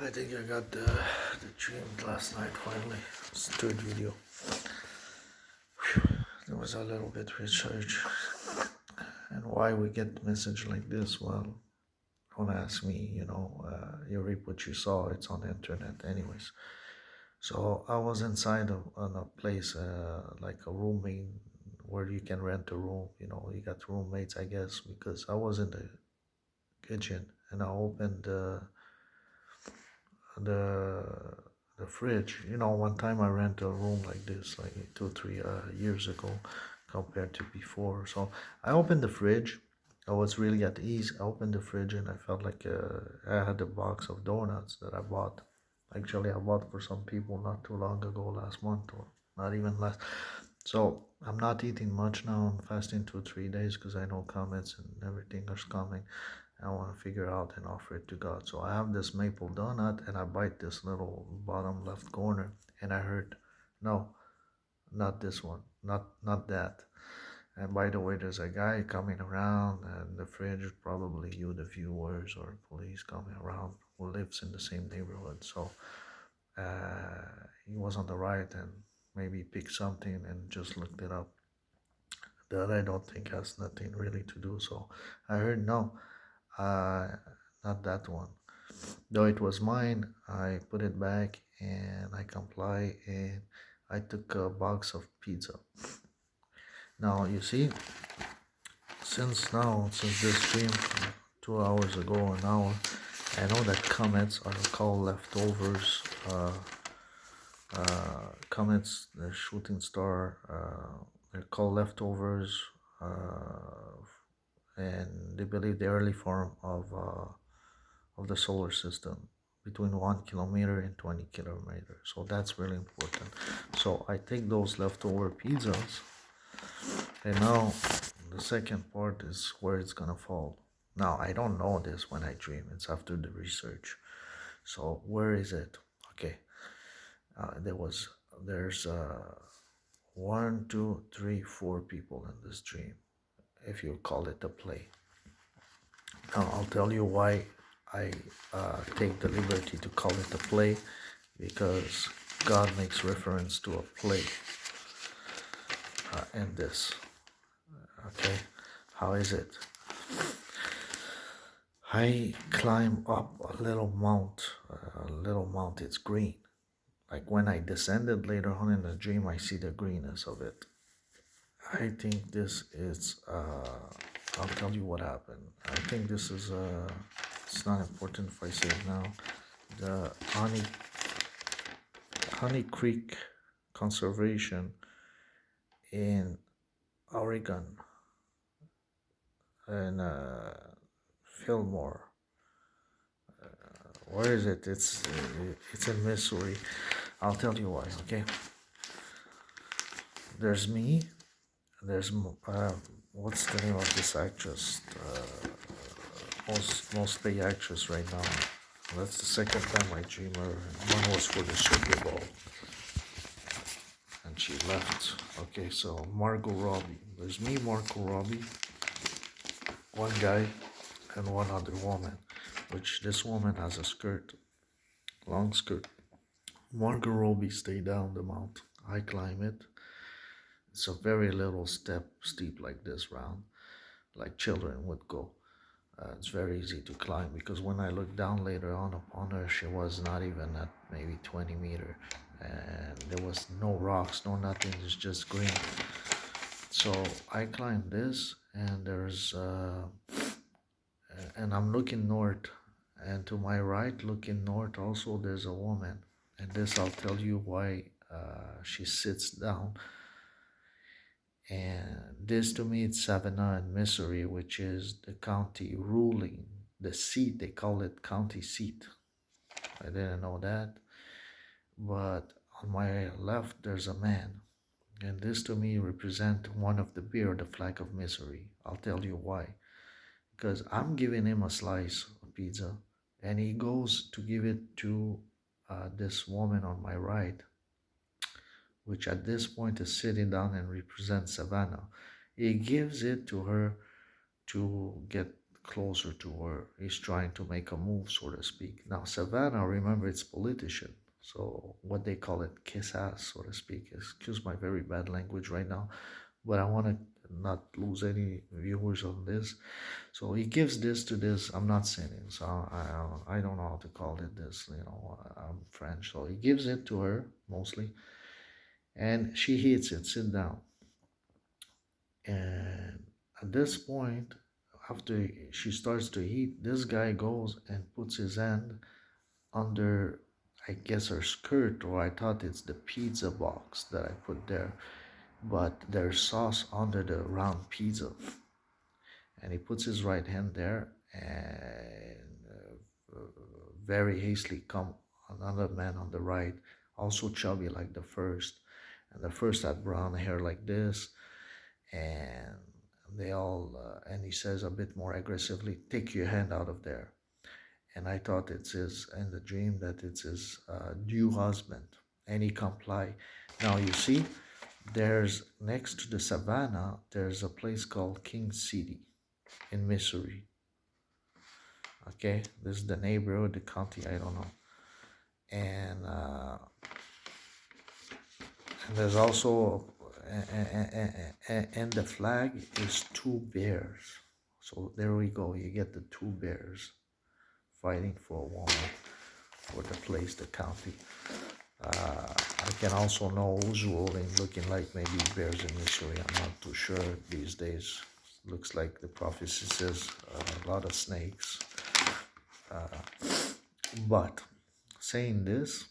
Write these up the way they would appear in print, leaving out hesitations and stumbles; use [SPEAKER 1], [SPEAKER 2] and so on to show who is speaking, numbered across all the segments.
[SPEAKER 1] I think I got the dream last night finally. It's the third video. There was a little bit research. And why we get message like this? Well, don't ask me, you reap what you saw. It's on the internet anyways. So I was inside on a place, like a roommate where you can rent a room. You got roommates, I guess, because I was in the kitchen and I opened the the fridge. One time I rent a room like this, like 2 3 years ago, compared to before. So I opened the fridge. I was really at ease. I opened the fridge and I felt like I had a box of donuts that I bought. Actually, I bought for some people not too long ago, last month or not even last. So I'm not eating much now. I'm fasting 2 3 days because I know COMETS and everything is coming. I want to figure out and offer it to God. So I have this maple donut and I bite this little bottom left corner and I heard, no, not this one, not that. And by the way, there's a guy coming around and the fridge is probably you, the viewers or police coming around who lives in the same neighborhood. So he was on the right and maybe picked something and just looked it up. That I don't think has nothing really to do. So I heard no. Uh, Not that one. Though it was mine, I put it back and I comply and I took a box of pizza. Now you see, since this stream 2 hours ago, an hour, I know that comets are called leftovers. Comets, the shooting star, they're called leftovers. And they believe the early form of the solar system between 1 kilometer and 20 kilometers. So that's really important. So I take those leftover pizzas, and now the second part is where it's gonna fall. Now I don't know this when I dream. It's after the research. So where is it? Okay. There's 1, 2, 3, 4 people in this dream, if you call it a play. Now I'll tell you why I take the liberty to call it a play, because God makes reference to a play in this. Okay, how is it? I climb up a little mount. It's green. Like when I descended later on in the dream, I see the greenness of it. I think this is. I'll tell you what happened. I think this is. It's not important if I say it now. The Honey Creek Conservation in Oregon and Fillmore. Where is it? It's in Missouri. I'll tell you why. Okay. There's me. There's what's the name of this actress? Mostly actress right now. That's the second time I dream her. One was for the Super Bowl, and she left. Okay, so Margot Robbie. There's me, Margot Robbie, one guy, and one other woman. Which this woman has a skirt, long skirt. Margot Robbie stay down the mount. I climb it. It's a very little steep like this round, like children would go. It's very easy to climb because when I looked down later on upon her, she was not even at maybe 20 meters, and there was no rocks, no nothing. It's just green. So I climbed this, and and I'm looking north, and to my right, looking north, also there's a woman, and this I'll tell you why she sits down. And this to me, it's Savannah and Missouri, which is the county ruling, the seat, they call it county seat. I didn't know that. But on my left, there's a man. And this to me represent one of the beer, the flag of Missouri. I'll tell you why. Because I'm giving him a slice of pizza, and he goes to give it to this woman on my right, which at this point is sitting down and represents Savannah. He gives it to her to get closer to her. He's trying to make a move, so to speak. Now, Savannah, remember, it's politician. So what they call it, kiss ass, so to speak. Excuse my very bad language right now, but I want to not lose any viewers on this. So he gives this to this. I'm not sinning, so I don't know how to call it this. I'm French, so he gives it to her mostly, and she hits it. Sit down. And at this point, after she starts to eat, this guy goes and puts his hand under, I guess, her skirt, or I thought it's the pizza box that I put there, but there's sauce under the round pizza. And he puts his right hand there, and very hastily come another man on the right, also chubby like the first. And the first had brown hair like this, and they all and he says a bit more aggressively, take your hand out of there. And I thought it's his, in the dream, that it's his new husband, and he comply. Now you see, there's next to the savannah, there's a place called King City in Missouri. Okay, this is the neighborhood, the county, I don't know. And there's also and the flag is two bears. So there we go. You get the two bears fighting for a woman, for the place, the county. I can also know who's ruling, looking like maybe bears in Missouri. I'm not too sure these days. Looks like the prophecy says a lot of snakes. But saying this,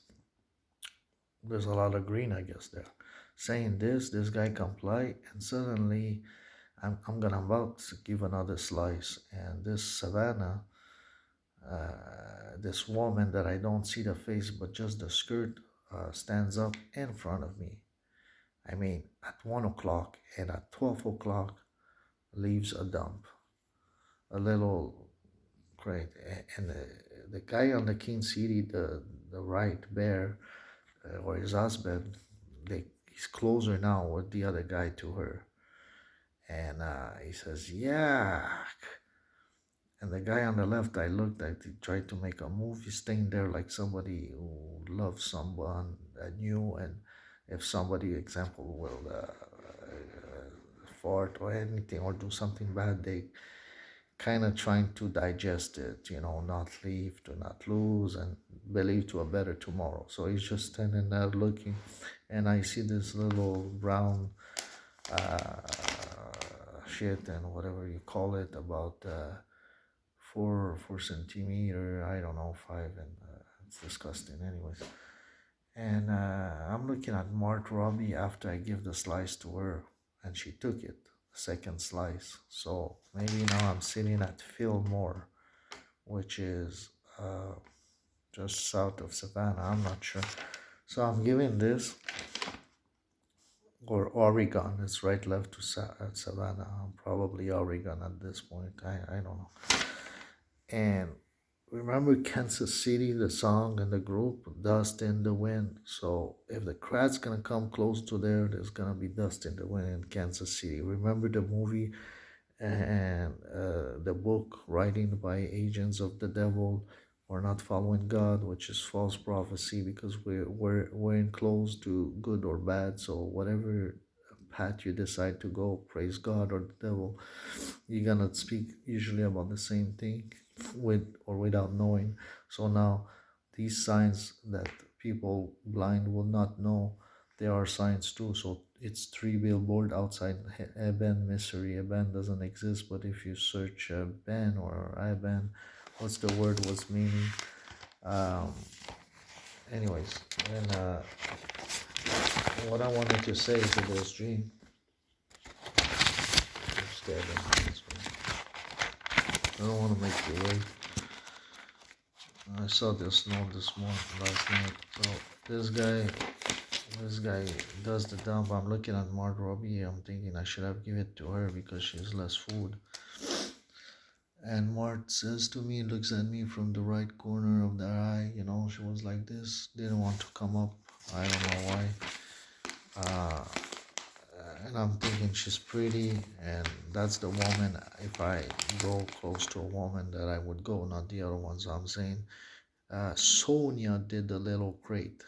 [SPEAKER 1] there's a lot of green, I guess, there. Saying this guy comply, and suddenly I'm gonna about to give another slice, and this Savannah, this woman that I don't see the face but just the skirt, stands up in front of me. I mean, at 1 o'clock, and at 12 o'clock leaves a dump, a little great. And the guy on the King City, the right bear, or his husband, he's closer now with the other guy to her. And he says, yeah. And the guy on the left, I looked at, he tried to make a move. He's staying there like somebody who loves someone new. And if somebody, example, will fart or anything or do something bad, they kind of trying to digest it, not leave, to not lose, and believe to a better tomorrow. So he's just standing there looking, and I see this little brown shit, and whatever you call it, about 4 centimeter, I don't know, 5, and it's disgusting anyways. And I'm looking at Mark Robbie after I give the slice to her, and she took it, second slice. So maybe now I'm sitting at Fillmore, which is just south of Savannah. I'm not sure. So I'm giving this, or Oregon. It's right left to Savannah. Probably Oregon at this point. I don't know. And remember Kansas City, the song and the group, Dust in the Wind. So if the crowd's gonna come close to there, there's gonna be dust in the wind in Kansas City. Remember the movie and the book, Writing by Agents of the Devil, or Not Following God, which is false prophecy, because we're enclosed to good or bad. So whatever path you decide to go, praise God or the devil, you're gonna speak usually about the same thing, with or without knowing. So now these signs that people blind will not know, there are signs too. So it's 3 billboard outside Eben, Missouri. Eben doesn't exist, but if you search Ben or Eben, what's the word was meaning? Anyways, and what I wanted to say to this dream, I don't want to make you wait. I saw this note last night. So this guy does the dump. I'm looking at Mark Robbie. I'm thinking I should have given it to her because she has less food. And Mart says to me, looks at me from the right corner of the eye. She was like this, didn't want to come up. I don't know why. and I'm thinking she's pretty, and that's the woman. If I go close to a woman, that I would go, not the other ones. I'm saying Sonia did the little crate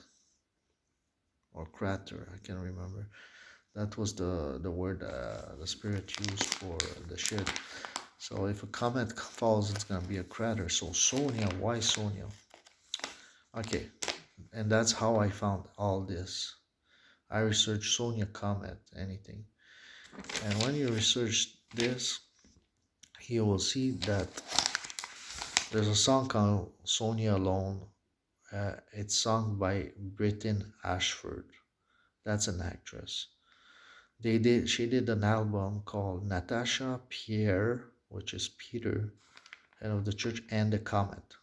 [SPEAKER 1] or crater. I can't remember. That was the word the spirit used for the shit. So if a comet falls, it's gonna be a crater. So Sonia, why Sonia? Okay, and that's how I found all this. I researched Sonia comet, anything, and when you research this, you will see that there's a song called Sonia Alone. It's sung by Britton Ashford. That's an actress. She did an album called Natasha Pierre, which is Peter, head of the church, and the Comet.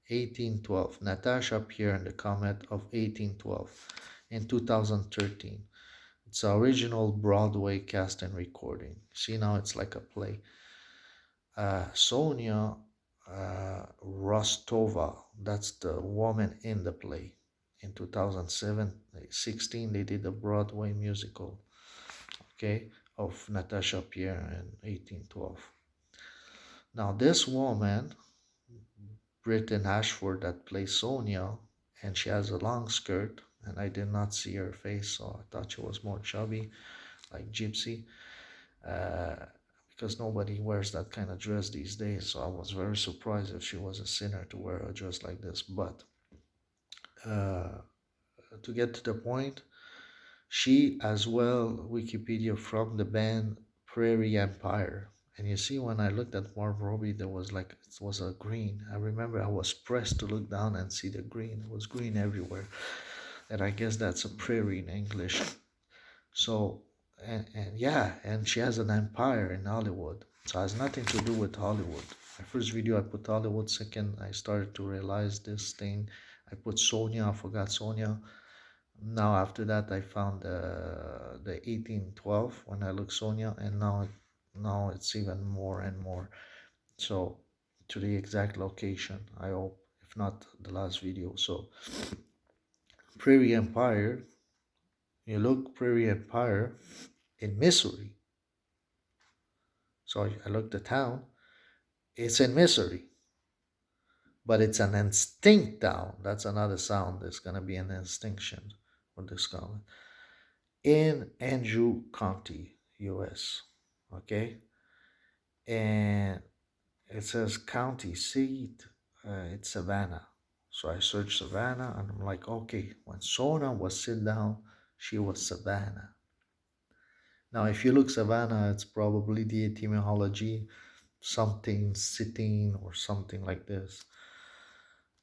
[SPEAKER 1] 1812. Natasha Pierre and the Comet of 1812 in 2013. It's an original Broadway cast and recording. See, now it's like a play. Sonia Rostova, that's the woman in the play. In 2016, they did a Broadway musical, okay, of Natasha Pierre in 1812. Now, this woman, Britton Ashford, that plays Sonia, and she has a long skirt, and I did not see her face, so I thought she was more chubby, like Gypsy. Uh, because nobody wears that kind of dress these days. So I was very surprised if she was a sinner to wear a dress like this. But uh, to get to the point, she as well Wikipedia from the band Prairie Empire. And you see, when I looked at Marv Robbie, there was like it was a green. I remember I was pressed to look down and see the green. It was green everywhere, and I guess that's a prairie in English. So, and yeah, and she has an empire in Hollywood. So it has nothing to do with Hollywood. My first video I put Hollywood. Second, I started to realize this thing. I put Sonia. I forgot Sonia. Now after that, I found the 1812 when I look Sonia, and now it's even more and more. So to the exact location. I hope, if not the last video. So Prairie Empire. You look Prairie Empire in Missouri. So I looked at town. It's in Missouri, but it's an instinct town. That's another sound. There's gonna be an extinction with this comment in Andrew County, U.S. Okay, and it says county seat. It's Savannah. So I searched Savannah, and I'm like, okay, when Sona was sit down, she was Savannah. Now, if you look Savannah, it's probably the etymology something sitting or something like this.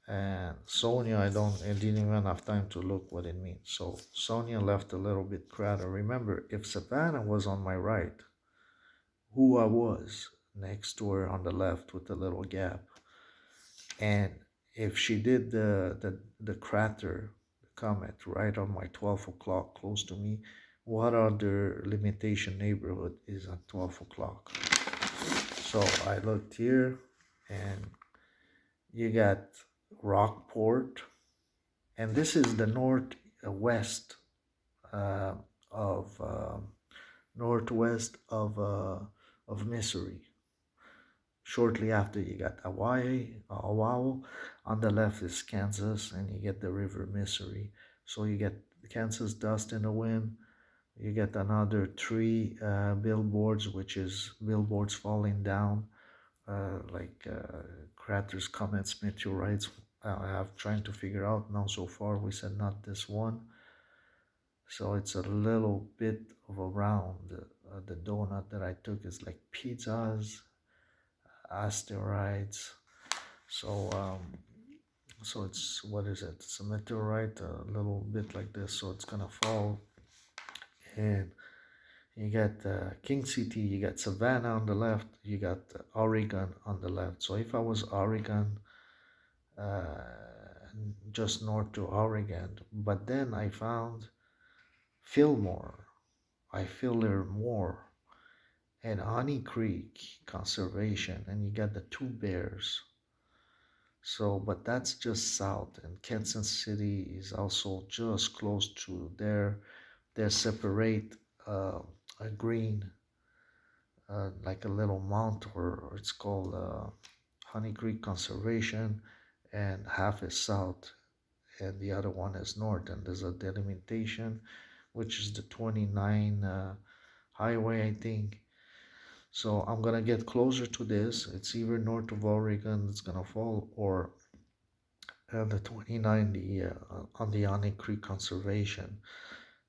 [SPEAKER 1] And Sonia, I didn't even have time to look what it means. So Sonia left a little bit crater. Remember, if Savannah was on my right, who I was next to her on the left with a little gap. And if she did the crater, the comet, right on my 12 o'clock close to me, what other limitation neighborhood is at 12 o'clock? So I looked here, and you got Rockport, and this is the northwest uh, of northwest of Missouri. Shortly after, you got Hawaii, Oahu. On the left is Kansas, and you get the river Missouri. So you get Kansas dust in the wind. You get another three billboards, which is billboards falling down, like craters, comets, meteorites. I have trying to figure out now. So far, we said not this one. So it's a little bit of a round. The donut that I took is like pizzas, asteroids. So so it's, what is it? It's a meteorite, a little bit like this. So it's gonna fall, and you got King City, you got Savannah on the left, you got Oregon on the left. So if I was Oregon, uh, just north to Oregon, but then I found Fillmore, I Filler more, and Honey Creek Conservation, and you got the Two Bears. So, but that's just south, and Kansas City is also just close to there. They're separate a green, like a little mount, or it's called Honey Creek Conservation, and half is south and the other one is north, and there's a delimitation, which is the 29 highway, I think. So I'm gonna get closer to this. It's either north of Oregon that's gonna fall, or the 29, the on the Honey Creek Conservation.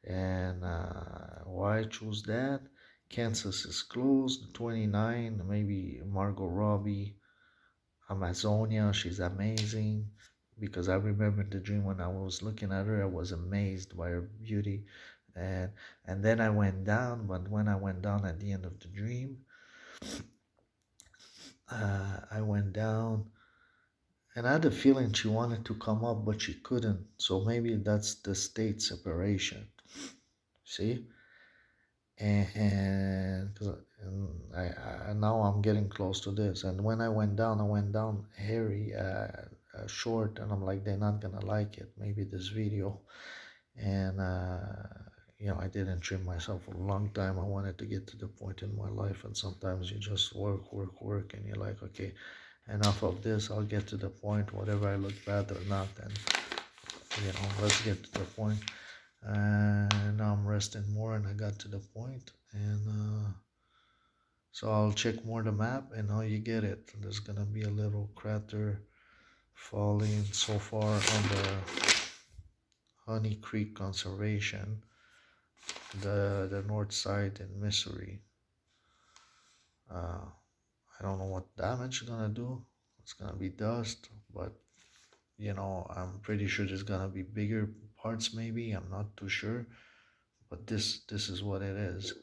[SPEAKER 1] And why I choose that? Kansas is closed. The 29, maybe Margot Robbie, Amazonia, she's amazing. Because I remember the dream when I was looking at her, I was amazed by her beauty, and and then I went down. But when I went down at the end of the dream, I went down, and I had a feeling she wanted to come up, but she couldn't. So maybe that's the state separation. See, and, 'cause- and now I'm getting close to this. And when I went down hairy, short, and I'm like, they're not gonna like it. Maybe this video, and I didn't trim myself for a long time. I wanted to get to the point in my life, and sometimes you just work, and you're like, okay, enough of this. I'll get to the point, whether I look bad or not, and let's get to the point. And now I'm resting more, and I got to the point, and so I'll check more the map, and now you get it. There's gonna be a little crater falling so far on the Honey Creek Conservation, the north side in Missouri. I don't know what damage it's gonna do. It's gonna be dust, but I'm pretty sure there's gonna be bigger parts. Maybe I'm not too sure, but this is what it is.